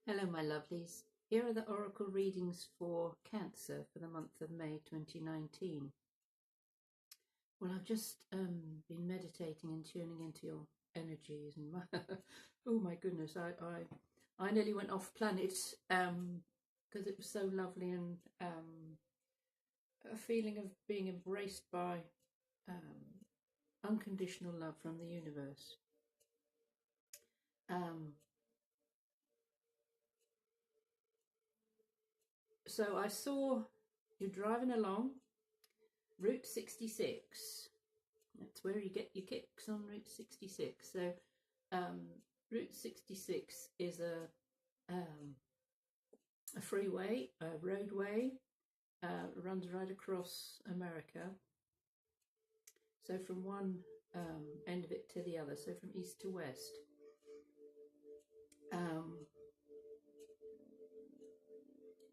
Hello, my lovelies. Here are the oracle readings for Cancer for the month of May 2019. Well, I've just been meditating and tuning into your energies, and oh my goodness, I nearly went off planet because it was so lovely, and a feeling of being embraced by unconditional love from the universe. So I saw you driving along Route 66. That's where you get your kicks, on Route 66. So Route 66 is a freeway, a roadway, runs right across America. So from one end of it to the other, so from east to west.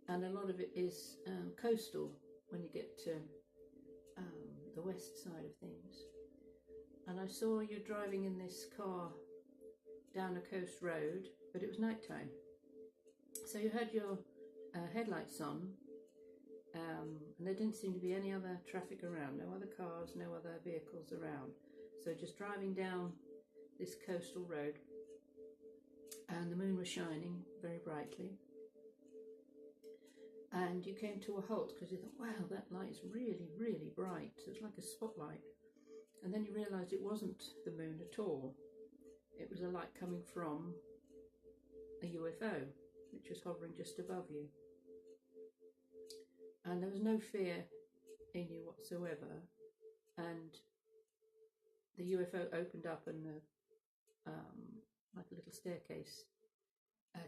And a lot of it is coastal when you get to the west side of things. And I saw you driving in this car down a coast road, but it was nighttime. So you had your headlights on, and there didn't seem to be any other traffic around, no other cars, no other vehicles around. So just driving down this coastal road, and the moon was shining very brightly. And you came to a halt because you thought, wow, that light is really, really bright. So it's like a spotlight. And then you realised it wasn't the moon at all. It was a light coming from a UFO, which was hovering just above you. And there was no fear in you whatsoever. And the UFO opened up, and like a little staircase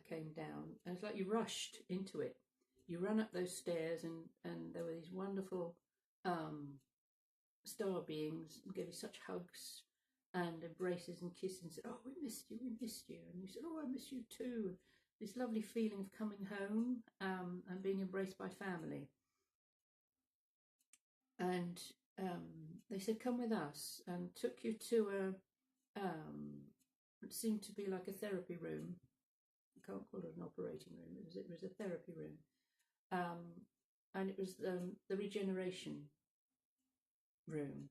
came down. And it's like you rushed into it. You ran up those stairs, and there were these wonderful star beings, and gave you such hugs and embraces and kisses, and said, oh, we missed you, and you said, oh, I miss you too. This lovely feeling of coming home and being embraced by family. And they said, come with us, and took you to it seemed to be like a therapy room. I can't call it an operating room. It was a therapy room. And it was the regeneration room.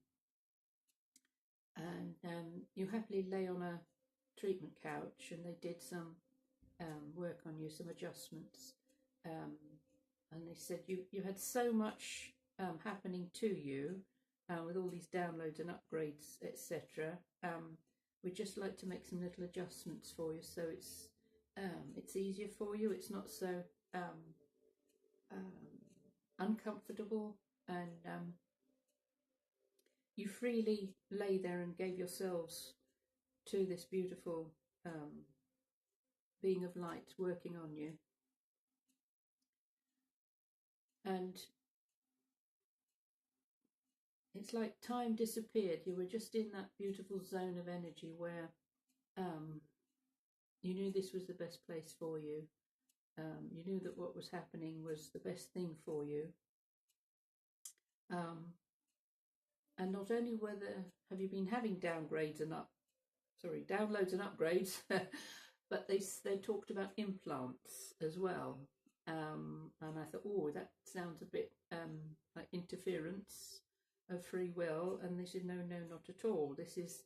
And you happily lay on a treatment couch, and they did some work on you, some adjustments. And they said you had so much happening to you with all these downloads and upgrades, etc. We'd just like to make some little adjustments for you, so it's easier for you. It's not so uncomfortable, and you freely lay there and gave yourselves to this beautiful being of light working on you. And it's like time disappeared. You were just in that beautiful zone of energy where you knew this was the best place for you. You knew that what was happening was the best thing for you. And not only have you been having downloads and upgrades, but they talked about implants as well. And I thought, oh, that sounds a bit like interference of free will. And they said, no, not at all. This is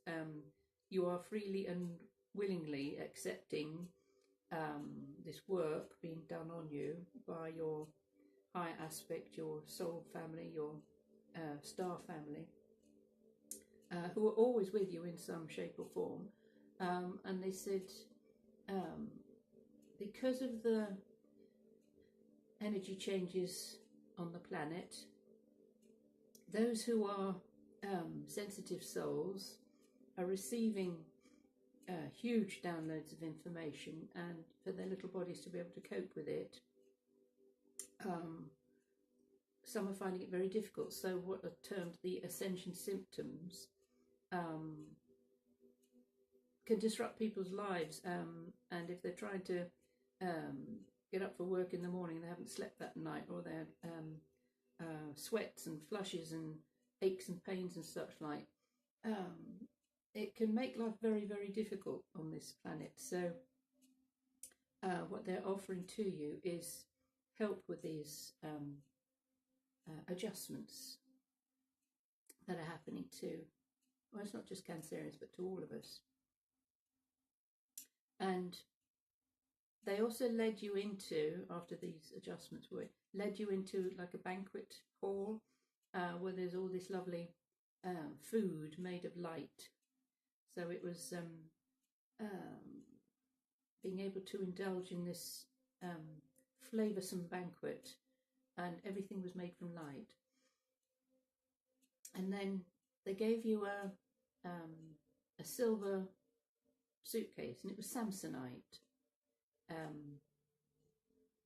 you are freely and willingly accepting this work being done on you by your higher aspect, your soul family, your star family, who are always with you in some shape or form. And they said, because of the energy changes on the planet, those who are sensitive souls are receiving huge downloads of information, and for their little bodies to be able to cope with it, some are finding it very difficult. So what are termed the Ascension symptoms can disrupt people's lives, and if they're trying to get up for work in the morning and they haven't slept that night, or they're sweats and flushes and aches and pains and such like, it can make life very, very difficult on this planet. So what they're offering to you is help with these adjustments that are happening to, well, it's not just Cancerians, but to all of us. And they also led you into, after these adjustments were, led you into like a banquet hall where there's all this lovely food made of light. So it was being able to indulge in this flavoursome banquet, and everything was made from light. And then they gave you a silver suitcase, and it was Samsonite. And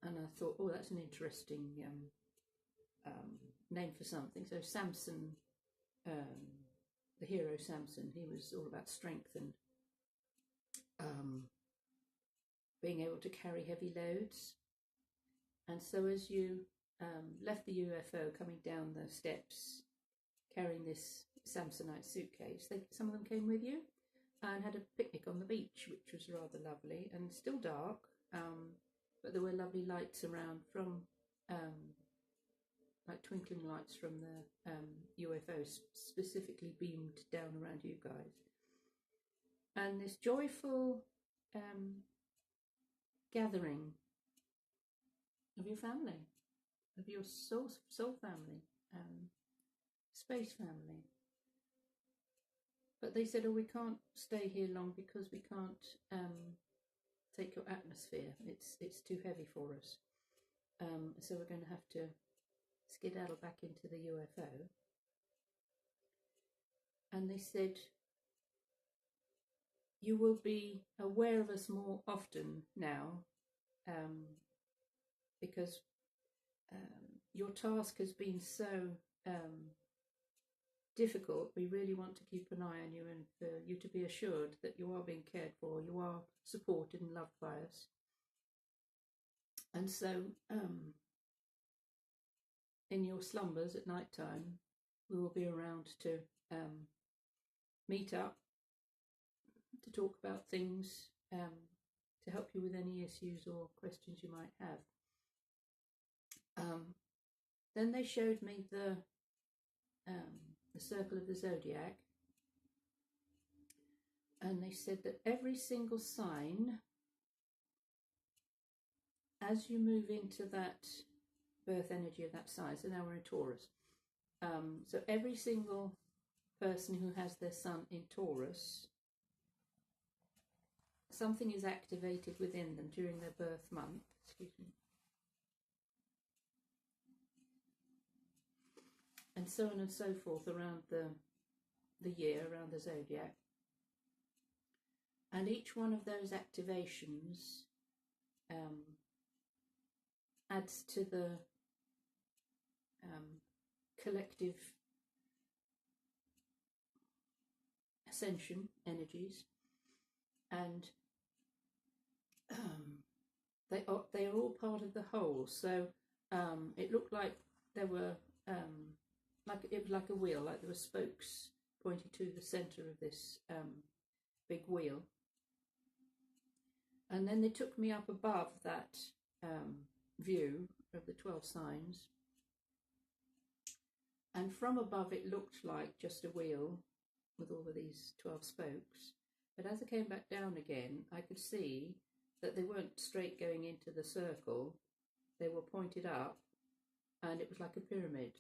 I thought, oh, that's an interesting name for something. So Samson, the hero Samson, he was all about strength and being able to carry heavy loads. And so as you left the UFO coming down the steps carrying this Samsonite suitcase, some of them came with you and had a picnic on the beach, which was rather lovely and still dark, but there were lovely lights around from like twinkling lights from the UFOs specifically beamed down around you guys. And this joyful gathering of your family, of your soul family, space family. But they said, oh, we can't stay here long because we can't take your atmosphere. It's too heavy for us. So we're going to have to skedaddle back into the UFO. And they said, you will be aware of us more often now, because your task has been so difficult. We really want to keep an eye on you and for you to be assured that you are being cared for, you are supported and loved by us. And so in your slumbers at night time, we will be around to meet up, to talk about things, to help you with any issues or questions you might have. Then they showed me the circle of the zodiac, and they said that every single sign, as you move into that birth energy of that sign, so now we're in Taurus, so every single person who has their sun in Taurus, something is activated within them during their birth month, excuse me, and so on and so forth around the year, around the zodiac. And each one of those activations adds to the collective ascension energies, and they are all part of the whole. So it looked like there were it was like a wheel, like there were spokes pointing to the centre of this big wheel. And then they took me up above that view of the 12 signs, and from above it looked like just a wheel with all of these 12 spokes. But as I came back down again, I could see that they weren't straight going into the circle, they were pointed up, and it was like a pyramid.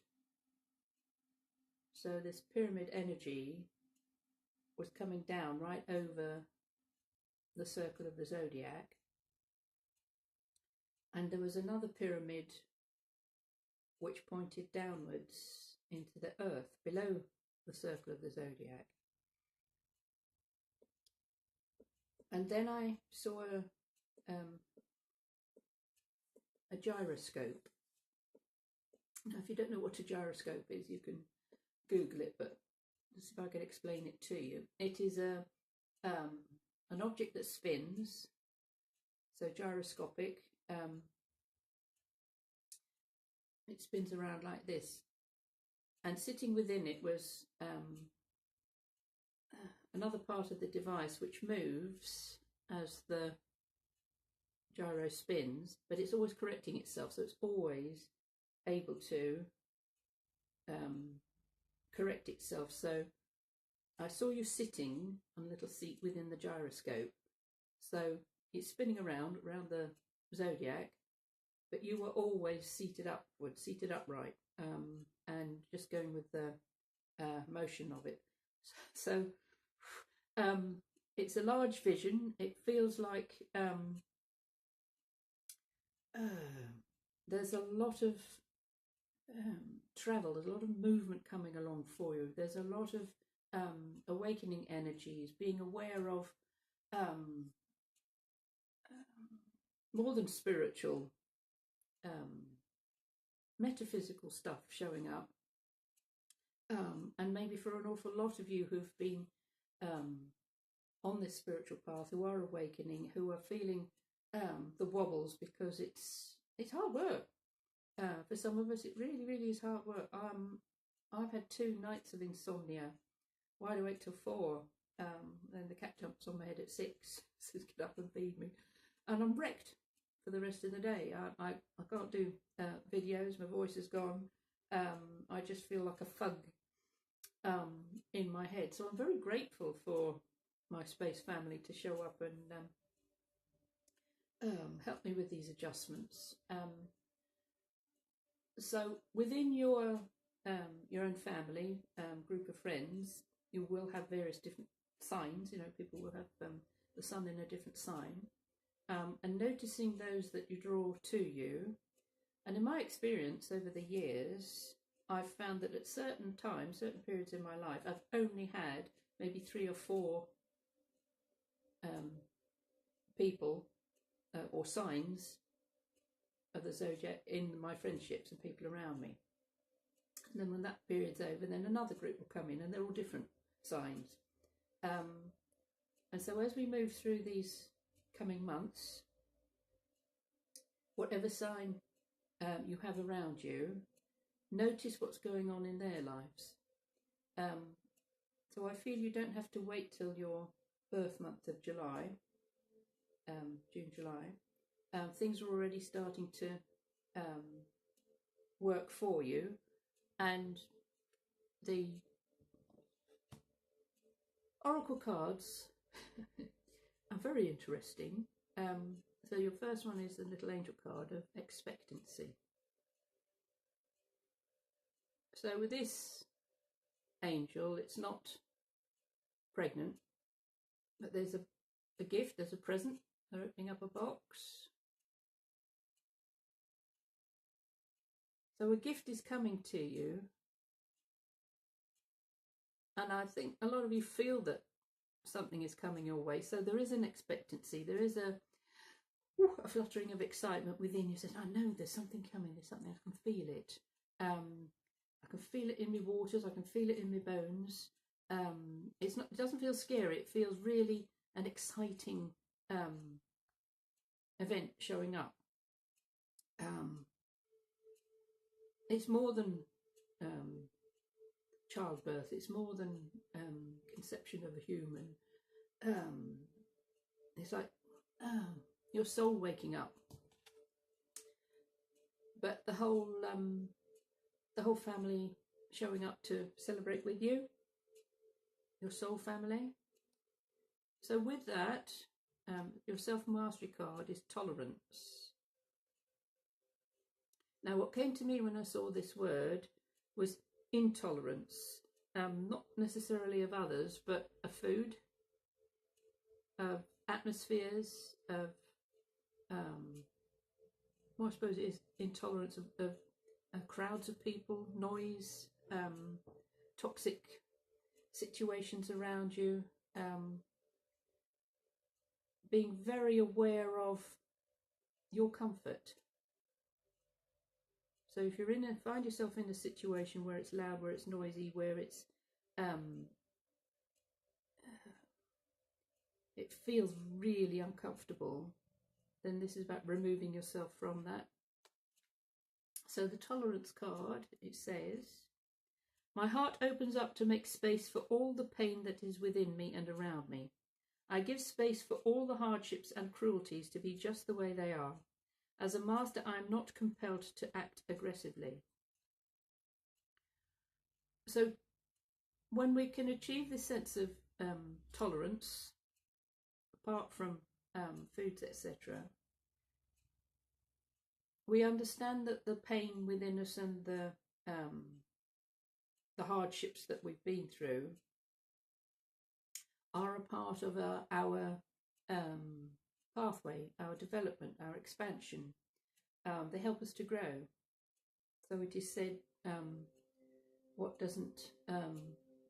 So this pyramid energy was coming down right over the circle of the zodiac, and there was another pyramid which pointed downwards into the earth below the circle of the zodiac. And then I saw a gyroscope. Now, if you don't know what a gyroscope is, you can Google it, but let's see if I can explain it to you. It is an object that spins, so gyroscopic. It spins around like this, and sitting within it was another part of the device which moves as the gyro spins, but it's always correcting itself, so it's always able to correct itself. So I saw you sitting on a little seat within the gyroscope, so it's spinning around the zodiac, but you were always seated upwards, seated upright, and just going with the motion of it. So it's a large vision. It feels like there's a lot of travel, there's a lot of movement coming along for you. There's a lot of awakening energies, being aware of more than spiritual, metaphysical stuff showing up. And maybe for an awful lot of you who've been on this spiritual path, who are awakening, who are feeling the wobbles, because it's hard work. For some of us, it really, really is hard work. I've had 2 nights of insomnia, wide awake till 4. Then the cat jumps on my head at 6, says get up and feed me, and I'm wrecked for the rest of the day. I can't do videos. My voice is gone. I just feel like a fug in my head. So I'm very grateful for my space family to show up and help me with these adjustments. So within your own family, group of friends, you will have various different signs. You know, people will have the sun in a different sign, and noticing those that you draw to you. And in my experience over the years, I've found that at certain times, certain periods in my life, I've only had maybe 3 or 4 people or signs of the zodiac in my friendships and people around me. And then when that period's over, then another group will come in, and they're all different signs. And so as we move through these coming months, whatever sign you have around you, notice what's going on in their lives. So I feel you don't have to wait till your birth month of July, June, July. Things are already starting to work for you, and the oracle cards are very interesting. So your first one is the little angel card of expectancy. So with this angel, it's not pregnant, but there's a gift, there's a present. They're opening up a box. So a gift is coming to you, and I think a lot of you feel that something is coming your way. So there is an expectancy, there is a fluttering of excitement within you. Says, I know there's something coming, there's something, I can feel it. I can feel it in my waters, I can feel it in my bones. It doesn't feel scary, it feels really an exciting event showing up. It's more than childbirth, it's more than conception of a human. It's like your soul waking up. But the whole family showing up to celebrate with you, your soul family. So with that, your self-mastery card is tolerance. Now, what came to me when I saw this word was intolerance, not necessarily of others, but of food, of atmospheres, of, well, I suppose it is intolerance of crowds of people, noise, toxic situations around you, being very aware of your comfort. So if you're find yourself in a situation where it's loud, where it's noisy, where it's it feels really uncomfortable, then this is about removing yourself from that. So the tolerance card, it says, my heart opens up to make space for all the pain that is within me and around me. I give space for all the hardships and cruelties to be just the way they are. As a master, I am not compelled to act aggressively. So when we can achieve this sense of tolerance, apart from foods, etc., we understand that the pain within us and the hardships that we've been through are a part of our pathway, our development, our expansion. They help us to grow. So it is said, what doesn't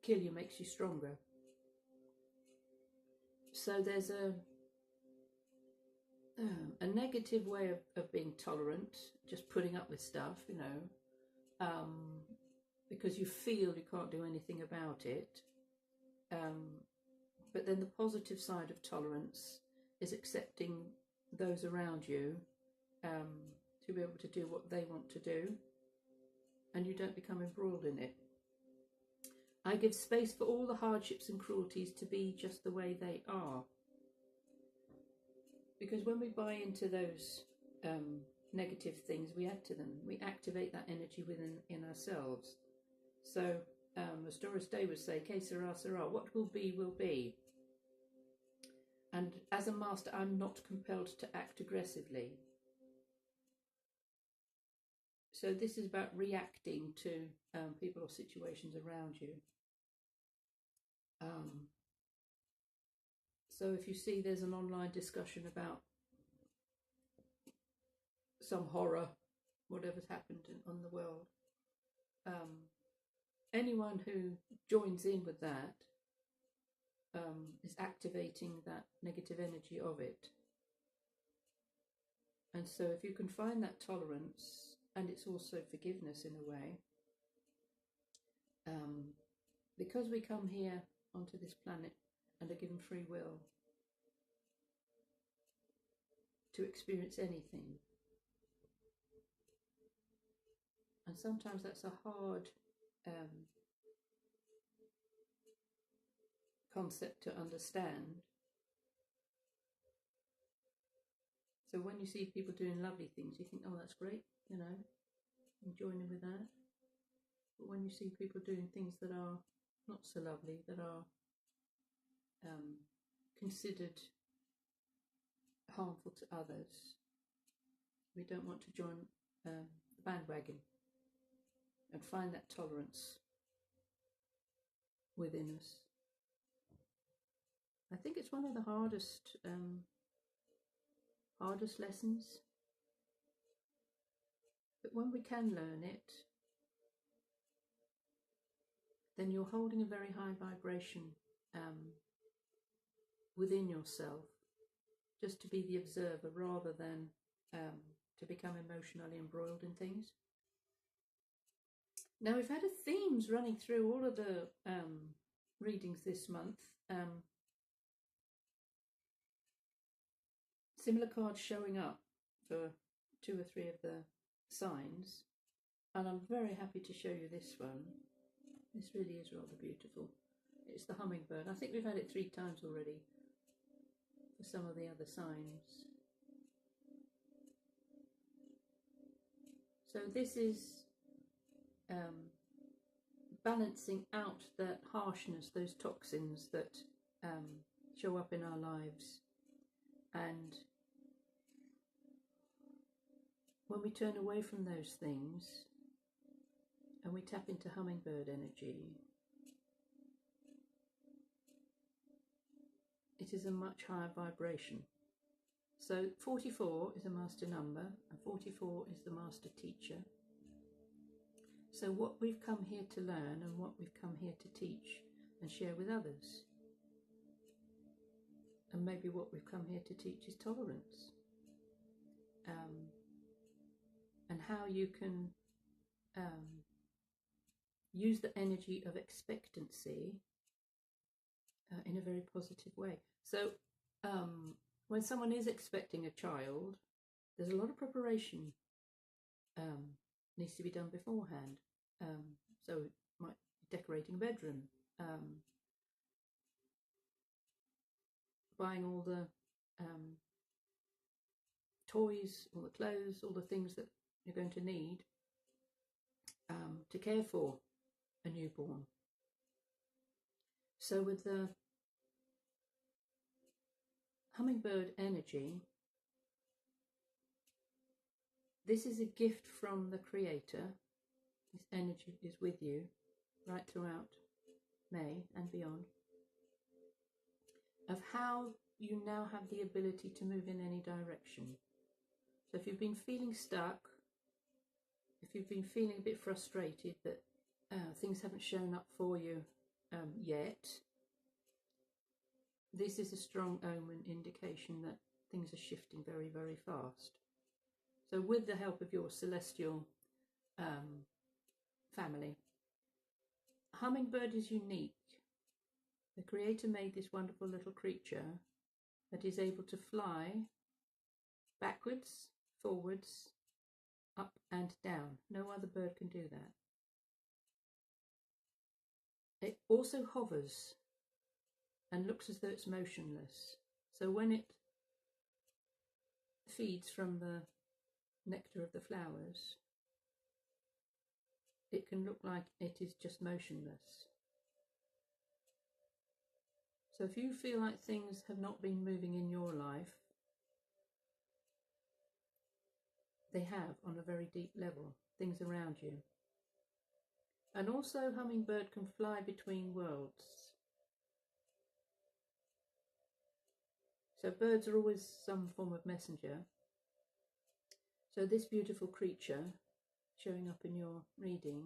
kill you makes you stronger. So there's a negative way of being tolerant, just putting up with stuff, you know, because you feel you can't do anything about it. But then the positive side of tolerance is accepting those around you to be able to do what they want to do, and you don't become embroiled in it. I give space for all the hardships and cruelties to be just the way they are. Because when we buy into those negative things, we add to them. We activate that energy in ourselves. So, as Doris Day would say, "Que sera, sera." What will be. And as a master, I'm not compelled to act aggressively. So this is about reacting to people or situations around you. So if you see there's an online discussion about some horror, whatever's happened on the world, anyone who joins in with that is activating that negative energy of it. And so if you can find that tolerance, and it's also forgiveness in a way, because we come here onto this planet and are given free will to experience anything. And sometimes that's a hard concept to understand. So when you see people doing lovely things, you think, oh, that's great, you know, I'm joining with that. But when you see people doing things that are not so lovely, that are considered harmful to others, we don't want to join the bandwagon and find that tolerance within us. I think it's one of the hardest lessons, but when we can learn it, then you're holding a very high vibration within yourself, just to be the observer rather than to become emotionally embroiled in things. Now, we've had themes running through all of the readings this month. Similar cards showing up for 2 or 3 of the signs, and I'm very happy to show you this one. This really is rather beautiful. It's the hummingbird. I think we've had it 3 times already for some of the other signs. So this is balancing out that harshness, those toxins that show up in our lives. And when we turn away from those things and we tap into hummingbird energy, it is a much higher vibration. So 44 is a master number, and 44 is the master teacher. So what we've come here to learn and what we've come here to teach and share with others. And maybe what we've come here to teach is tolerance. And how you can use the energy of expectancy in a very positive way. So when someone is expecting a child, there's a lot of preparation needs to be done beforehand. So it might be decorating a bedroom, buying all the toys, all the clothes, all the things that you're going to need to care for a newborn. So with the hummingbird energy, this is a gift from the Creator. This energy is with you right throughout May and beyond, of how you now have the ability to move in any direction. So if you've been feeling stuck, if you've been feeling a bit frustrated that things haven't shown up for you yet, this is a strong omen indication that things are shifting very, very fast. So with the help of your celestial family, hummingbird is unique. The Creator made this wonderful little creature that is able to fly backwards, forwards, up and down. No other bird can do that. It also hovers and looks as though it's motionless. So when it feeds from the nectar of the flowers, it can look like it is just motionless. So if you feel like things have not been moving in your life, they have on a very deep level, things around you. And also hummingbird can fly between worlds. So birds are always some form of messenger. So this beautiful creature showing up in your reading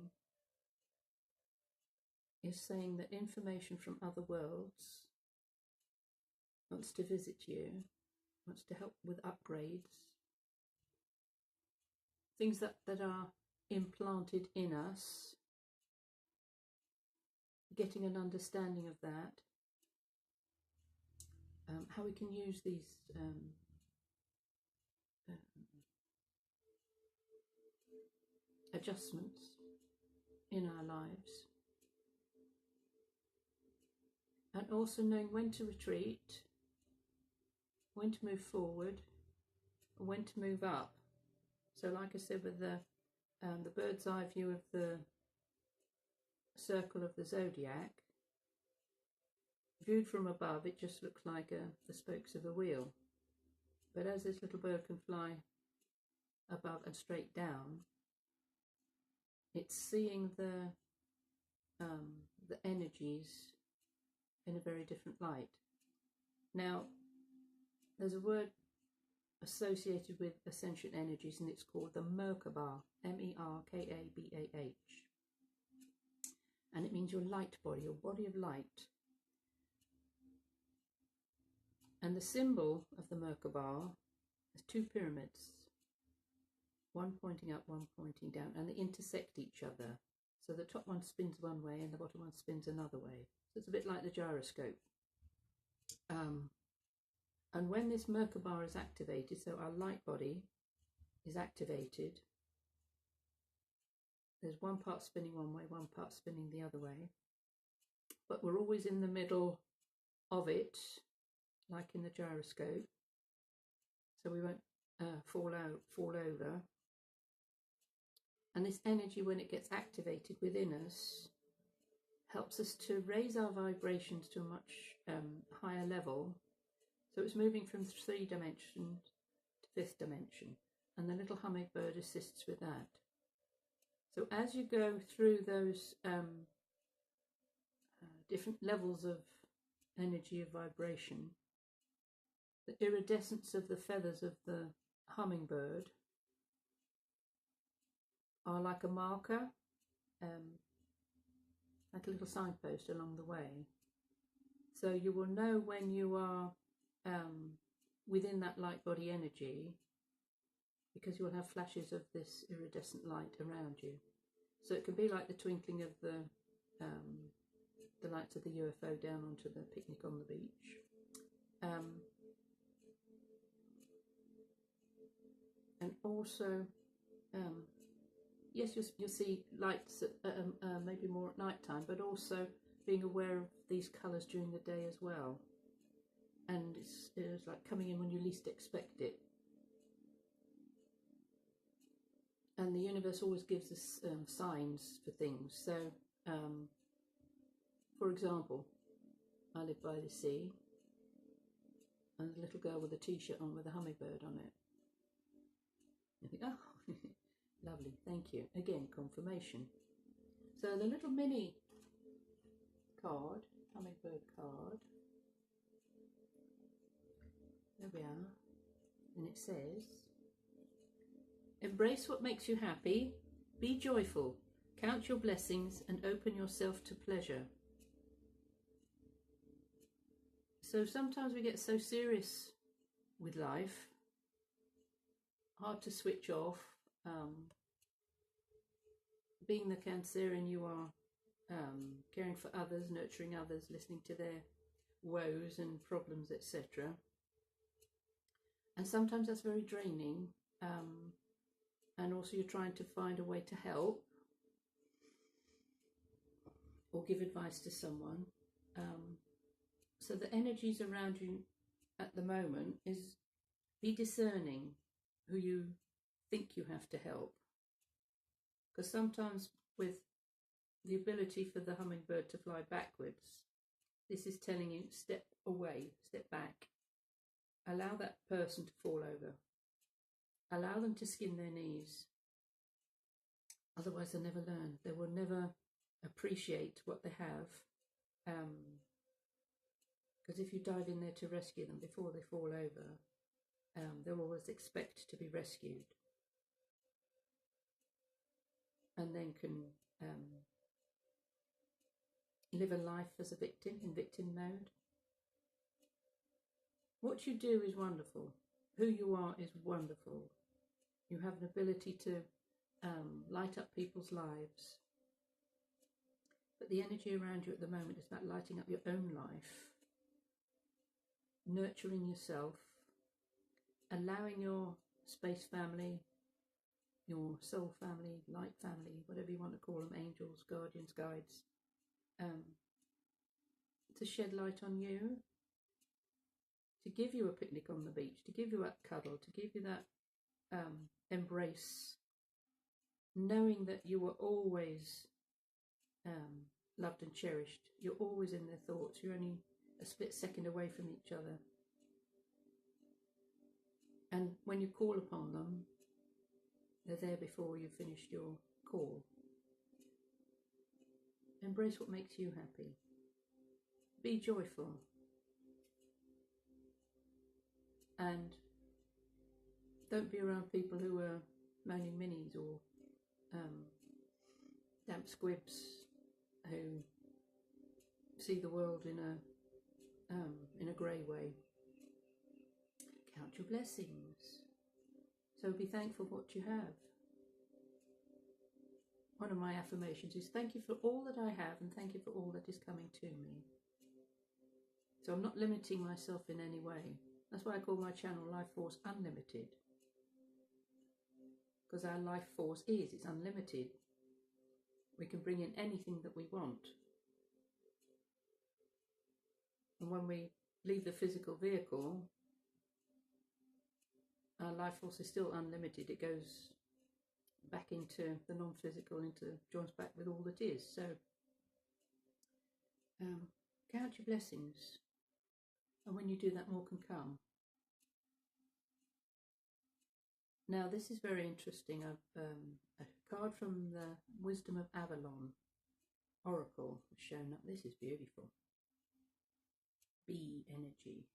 is saying that information from other worlds wants to visit you, wants to help with upgrades, things that are implanted in us, getting an understanding of that, how we can use these adjustments in our lives, and also knowing when to retreat, when to move forward, and when to move up. So like I said, with the bird's eye view of the circle of the zodiac, viewed from above, it just looks like the spokes of a wheel. But as this little bird can fly above and straight down, it's seeing the energies in a very different light. Now, there's a word associated with ascension energies, and it's called the Merkabah, Merkabah, and it means your light body, your body of light. And the symbol of the Merkabah has two pyramids, one pointing up, one pointing down, and they intersect each other. So the top one spins one way and the bottom one spins another way. So it's a bit like the gyroscope. And when this Merkabah is activated, so our light body is activated, there's one part spinning one way, one part spinning the other way, but we're always in the middle of it, like in the gyroscope, so we won't fall over. And this energy, when it gets activated within us, helps us to raise our vibrations to a much higher level. So it's moving from 3 dimensions to 5th dimension, and the little hummingbird assists with that. So as you go through those different levels of energy of vibration, the iridescence of the feathers of the hummingbird are like a marker, like a little signpost along the way. So you will know when you are within that light body energy, because you'll have flashes of this iridescent light around you. So it can be like the twinkling of the lights of the UFO down onto the picnic on the beach. And also, yes, you'll see lights maybe more at night time, but also being aware of these colours during the day as well. and it's like coming in when you least expect it. And the universe always gives us signs for things. So, for example, I live by the sea, and there's a little girl with a t-shirt on with a hummingbird on it. You think, oh, lovely, thank you. Again, confirmation. So the little mini card, hummingbird card, there we are, and it says, embrace what makes you happy, be joyful, count your blessings, and open yourself to pleasure. So sometimes we get so serious with life, hard to switch off. Being the Cancerian you are, caring for others, nurturing others, listening to their woes and problems, etc. And sometimes that's very draining. And also you're trying to find a way to help or give advice to someone. So the energies around you at the moment is be discerning who you think you have to help. Because sometimes with the ability for the hummingbird to fly backwards, this is telling you step away, step back. Allow that person to fall over. Allow them to skin their knees. Otherwise they'll never learn. They will never appreciate what they have. Because if you dive in there to rescue them before they fall over, they'll always expect to be rescued. And then can live a life as a victim, in victim mode. What you do is wonderful. Who you are is wonderful. You have an ability to light up people's lives. But the energy around you at the moment is about lighting up your own life, nurturing yourself, allowing your space family, your soul family, light family, whatever you want to call them, angels, guardians, guides, to shed light on you, to give you a picnic on the beach, to give you that cuddle, to give you that embrace, knowing that you were always loved and cherished. You're always in their thoughts. You're only a split second away from each other. And when you call upon them, they're there before you've finished your call. Embrace what makes you happy. Be joyful. And don't be around people who are moaning minis or damp squibs who see the world in a grey way. Count your blessings. So be thankful for what you have. One of my affirmations is thank you for all that I have and thank you for all that is coming to me. So I'm not limiting myself in any way. That's why I call my channel Lifeforce Unlimited. Because our life force it's unlimited. We can bring in anything that we want. And when we leave the physical vehicle, our life force is still unlimited. It goes back into the non-physical, joins back with all that is. So count your blessings. And when you do that, more can come. Now, this is very interesting. I've a card from the Wisdom of Avalon Oracle has shown up. This is beautiful. Bee energy.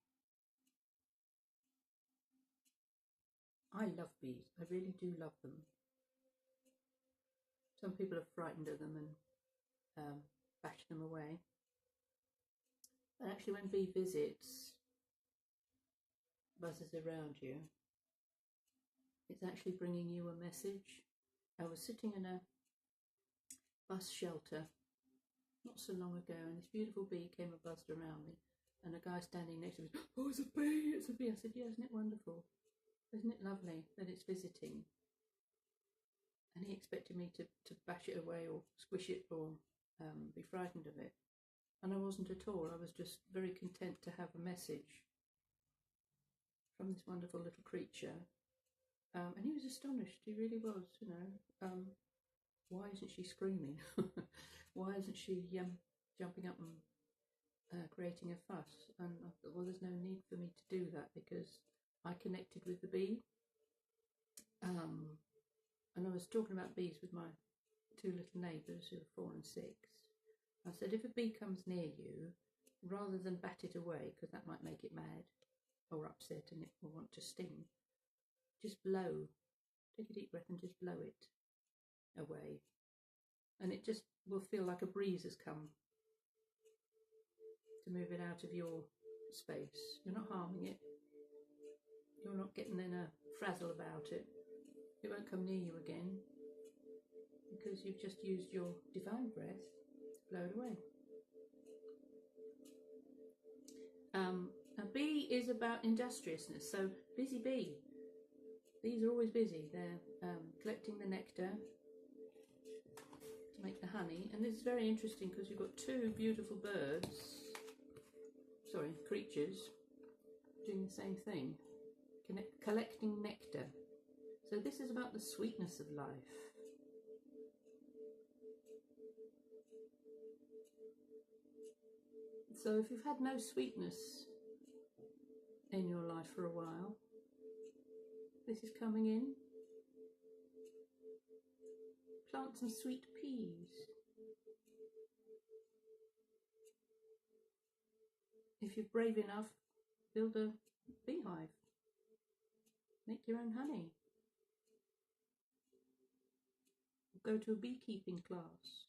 I love bees. I really do love them. Some people are frightened of them and bash them away. But actually, when bee visits, buzzes around you, it's actually bringing you a message. I was sitting in a bus shelter not so long ago, and this beautiful bee came and buzzed around me, and a guy standing next to me, oh, it's a bee, it's a bee. I said, yeah, isn't it wonderful? Isn't it lovely that it's visiting? And he expected me to bash it away or squish it or be frightened of it. And I wasn't at all. I was just very content to have a message from this wonderful little creature. And he was astonished, he really was, you know. Why isn't she screaming? Why isn't she jumping up and creating a fuss? And I thought, well, there's no need for me to do that because I connected with the bee. And I was talking about bees with my two little neighbours who are 4 and 6. I said, if a bee comes near you, rather than bat it away, because that might make it mad or upset and it will want to sting, just blow. Take a deep breath and just blow it away. And it just will feel like a breeze has come to move it out of your space. You're not harming it. You're not getting in a frazzle about it. It won't come near you again because you've just used your divine breath to blow it away. A bee is about industriousness, so busy bee. Bees are always busy. They're collecting the nectar to make the honey, and this is very interesting because you've got two beautiful creatures doing the same thing, collecting nectar. So this is about the sweetness of life. So if you've had no sweetness in your life for a while, this is coming in. Plant some sweet peas. If you're brave enough, build a beehive. Make your own honey. Go to a beekeeping class.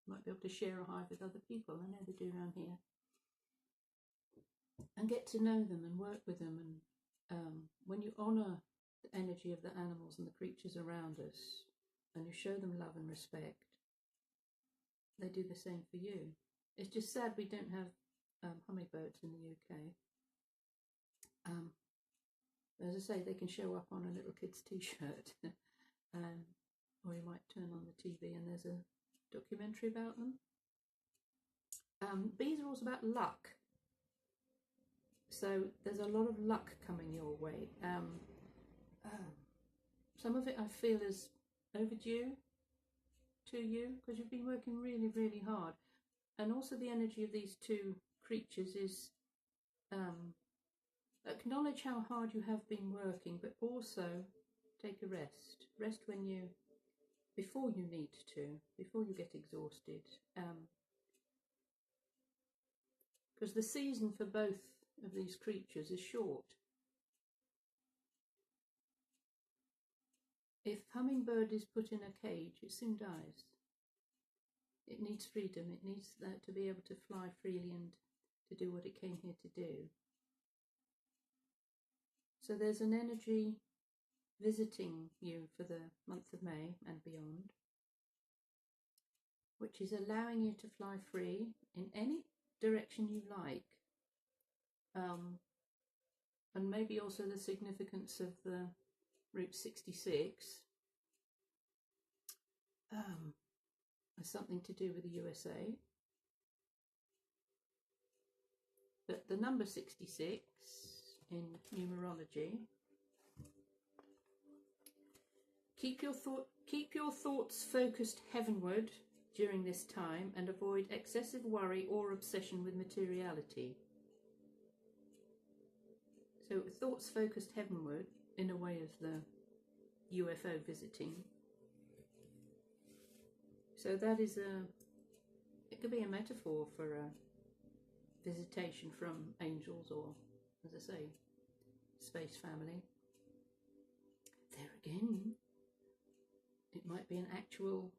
You might be able to share a hive with other people. I know they do around here. And get to know them and work with them. And when you honour the energy of the animals and the creatures around us, and you show them love and respect, they do the same for you. It's just sad we don't have hummingbirds in the UK. As I say, they can show up on a little kid's t-shirt. Or you might turn on the TV and there's a documentary about them. Bees are also about luck. So there's a lot of luck coming your way. Some of it I feel is overdue to you because you've been working really, really hard. And also the energy of these two creatures is acknowledge how hard you have been working, but also take a rest. Rest before you need to, before you get exhausted. Because the season for both of these creatures is short. If hummingbird is put in a cage, it soon dies. It needs freedom. It needs to be able to fly freely and to do what it came here to do. So there's an energy visiting you for the month of May and beyond, which is allowing you to fly free in any direction you like. And maybe also the significance of the Route 66 has something to do with the USA. But the number 66 in numerology, keep your thoughts focused heavenward during this time and avoid excessive worry or obsession with materiality. So thoughts focused heavenward in a way of the UFO visiting. So that is it could be a metaphor for a visitation from angels or, as I say, space family. There again, it might be an actual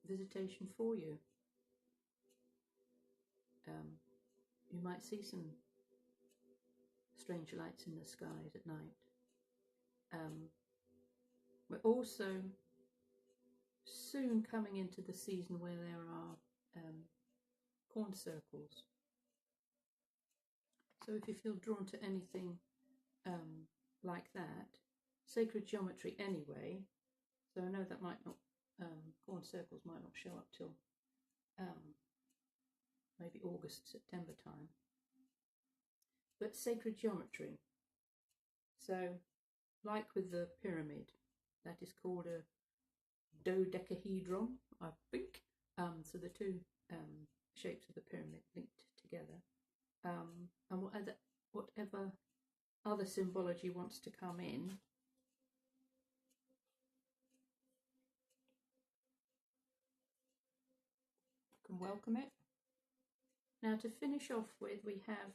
visitation for you. You might see some strange lights in the skies at night. We're also soon coming into the season where there are corn circles. So if you feel drawn to anything like that, sacred geometry anyway, so I know that might not, corn circles might not show up till maybe August, September time, but sacred geometry, So, like with the pyramid, that is called a dodecahedron, I think. So the two shapes of the pyramid linked together. And whatever other symbology wants to come in, you can welcome it. Now, to finish off with, we have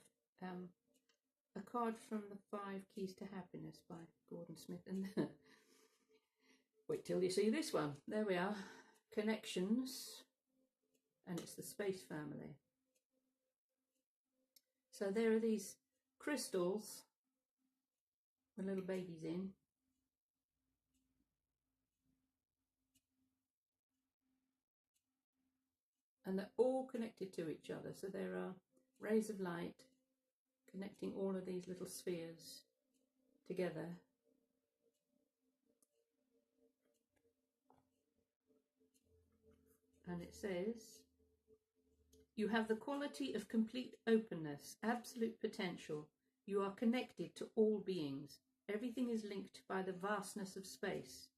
a card from the 5 Keys to Happiness by Gordon Smith. And wait till you see this one. There we are. Connections. And it's the space family. So there are these crystals with little babies in. And they're all connected to each other. So there are rays of light connecting all of these little spheres together. And it says, you have the quality of complete openness, absolute potential. You are connected to all beings. Everything is linked by the vastness of space.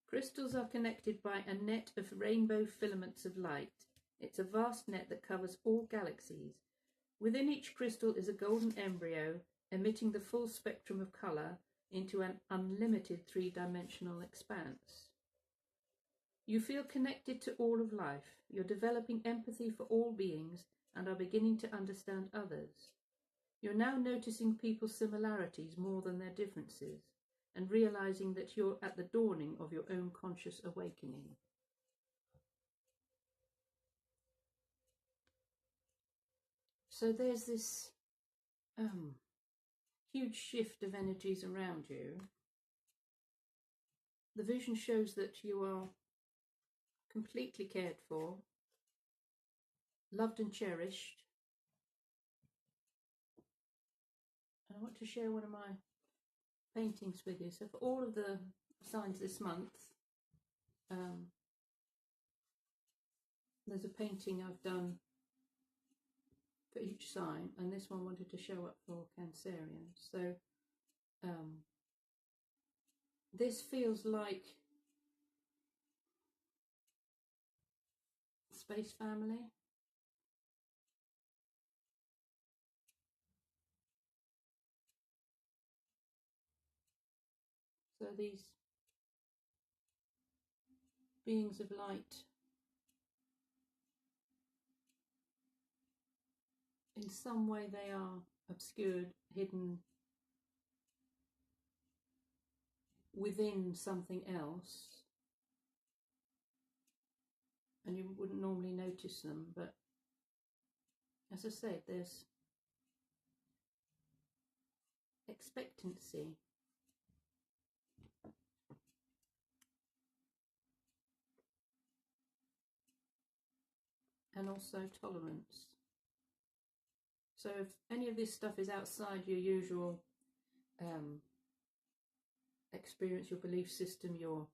Crystals are connected by a net of rainbow filaments of light. It's a vast net that covers all galaxies. Within each crystal is a golden embryo emitting the full spectrum of colour into an unlimited three-dimensional expanse. You feel connected to all of life. You're developing empathy for all beings and are beginning to understand others. You're now noticing people's similarities more than their differences and realising that you're at the dawning of your own conscious awakening. So there's this huge shift of energies around you. The vision shows that you are completely cared for, loved and cherished. And I want to share one of my paintings with you. So for all of the signs this month, there's a painting I've done for each sign, and this one wanted to show up for Cancerians. So this feels like space family. So these beings of light, in some way they are obscured, hidden within something else, and you wouldn't normally notice them, but as I said, there's expectancy. And also tolerance. So if any of this stuff is outside your usual experience, your belief system, your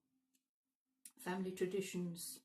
family traditions,